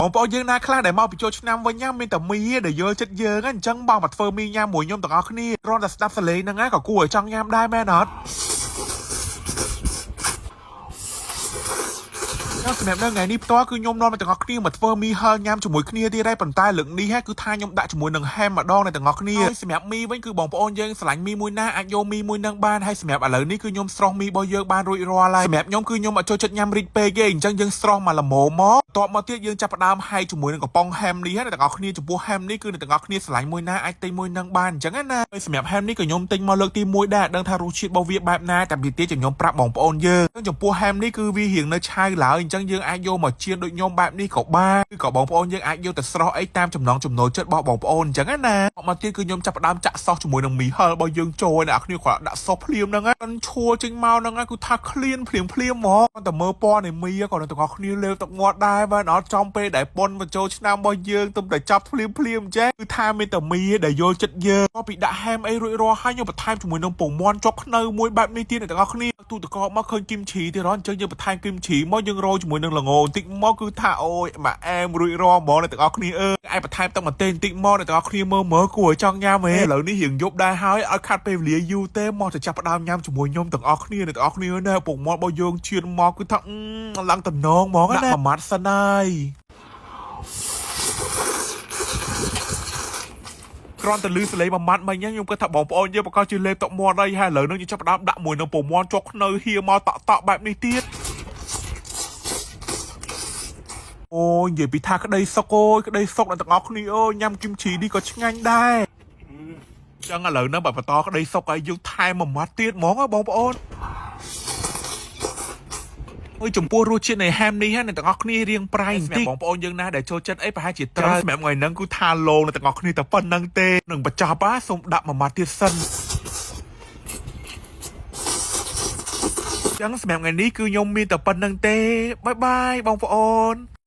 បងប្អូនយើងណាខ្លះដែលមកពីចូលឆ្នាំវិញញ៉ាំមានតែមីដែលយល់ចិត្តយើងអញ្ចឹងបងមកធ្វើមីញ៉ាំមួយខ្ញុំទាំងអស់គ្នាគ្រាន់តែស្ដាប់សលេងហ្នឹងក៏គួរឲ្យចង់ញ៉ាំដែរមែនអត់សម្រាប់នៅថ្ងៃនេះផ្ទាល់គឺខ្ញុំនាំទាំងអស់គ្នាមកធ្វើមីហឹលញ៉ាំជាមួយគ្នាទៀតហើយប៉ុន្តែលើកនេះគឺថាខ្ញុំដាក់ជាមួយនឹងហែមម្ដងនៅទាំងអស់គ្នាសម្រាប់មីវិញគឺបងប្អូនយើងឆ្លាញ់មីមួយណាអាចយកមីមួយនឹងបានហើយសម្រាប់ឥឡូវនេះគឺខ្ញុំស្រស់មីរបស់យើងបានរួចរាល់ហើយសម្រាប់ខ្ញុំគឺខ្ញុំអត់ចូលចិត្តញ៉ាំរីកពេកទេអញ្ចឹងយើងស្រស់មកល្មមមកតបមកទៀតយើងចាប់ផ្ដើមហែកជាមួយនឹងកំប៉ុងហែមនេះហើយទាំងអស់គ្នាចំពោះហែមនេះគឺទាំងអស់គ្នាឆ្លាញ់មួយណាអាចទិញមួយនឹងបានអញ្ចឹងណាហើយសម្រាប់ហែមនេះក៏ខ្ញុំទិញមកលើកទី1ដែរដឹងថារសជាតិរបស់វាបែបណាតែវាទៀតខ្ញុំប្រាប់បងប្អូនយើងចំពោះហែមនេះគឺវារៀងនៅឆៅឡើយអញ្ចឹងយើងអាចយកមកជៀនដូចខ្ញុំបែបនេះក៏បានគឺក៏បងប្អូនយើងអាចយកទៅស្រស់អីតាមចំណង់ចំណូលចិត្តរបស់បងប្អូនអញ្ចឹងណាមកទៀតគឺខ្ញុំចាប់ផ្ដើមចាក់សោសជាមួយនឹងមីហឹលរបស់យើងចូលអ្នកគ្នាគាត់ដាក់សោសភ្លាមហ្នឹងហ្នឹងឈួរចេញមកហ្នឹងគឺថាឃ្លានភ្លាមហ្មងគាត់តែមើលពណ៌នៃមីក៏ទាំងអស់គ្នាលេវទឹកងាត់ដែរបាទអត់ចំពេលដែលប៉ុនបញ្ចូលឆ្នាំរបស់យើងទុំតែចាប់ភ្លាមចេះគឺថាមានតែមីដែលយល់ចិត្តយើងក៏ពីដាក់ហែមអីរួចរាល់ហើយខ្ញុំបន្ថែមជាមួយនឹងពងមាន់ជាប់ខ្នៅមួយបែបនេះទៀតទាំងអស់គ្នាទូទឹកកកមកឃើញគីមឈីទៀតអញ្ចឹងយើងបន្ថែមគីមឈីមកយើងរោជាមួយនឹងល្ងបន្តិចមកគឺថាអូយមកអែមរួចរាល់ហ្មងអ្នកទាំងអស់គ្នាឯងបន្ថែមទឹកម្ទេសបន្តិចមកអ្នកទាំងអស់គ្នាមើលគួរឲ្យចង់ញ៉ាំហ៎ឥឡូវនេះរៀងយប់ដែរហើយឲ្យខាត់ពេលវេលាយូរទេមកទៅចាប់ផ្ដើមញ៉ាំជាមួយខ្ញុំទាំងអស់គ្នាអ្នកទាំងអស់គ្នាណាពងមាន់របស់យើងជៀនមកគឺថាឡើងតំណងហ្មងណាមួយម៉ាត់សិនហើយគ្រាន់តែលឺសលេងមួយម៉ាត់មិញខ្ញុំគិតថាបងប្អូនយើងប្រកាសជាលេបទឹកមាត់ហើយឥឡូវនេះយើងចាប់ផ្ដើមដាក់មួយនឹងពងមាន់ចុកខ្នៅហៀមកតក់បែបនេះទៀតអូយនិយាយពីថាក្តីសុកអូយក្តីសុកដល់ទាំងអស់គ្នាអូយញ៉ាំគីមឈីនេះក៏ឆ្ងាញ់ដែរចឹងឥឡូវហ្នឹងបើបន្តក្តីសុកឲ្យយើងថែមមួយម៉ាត់ទៀតហ្មងបងប្អូនអើយចំពោះរសជាតិនៃហែមនេះអ្នកទាំងអស់គ្នារៀងប្រៃបន្តិចបងប្អូនយើងណាដែលចូលចិត្តអីប្រហែលជាត្រូវសម្រាប់ថ្ងៃហ្នឹងគឺថាលោអ្នកទាំងអស់គ្នាតែប៉ុណ្្នឹងទេនឹងបញ្ចប់សូមដាក់មួយម៉ាត់ទៀតសិនចឹងសម្រាប់ថ្ងៃនេះគឺខ្ញុំមានតែប៉ុណ្្នឹងទេបាយបាយបងប្អូន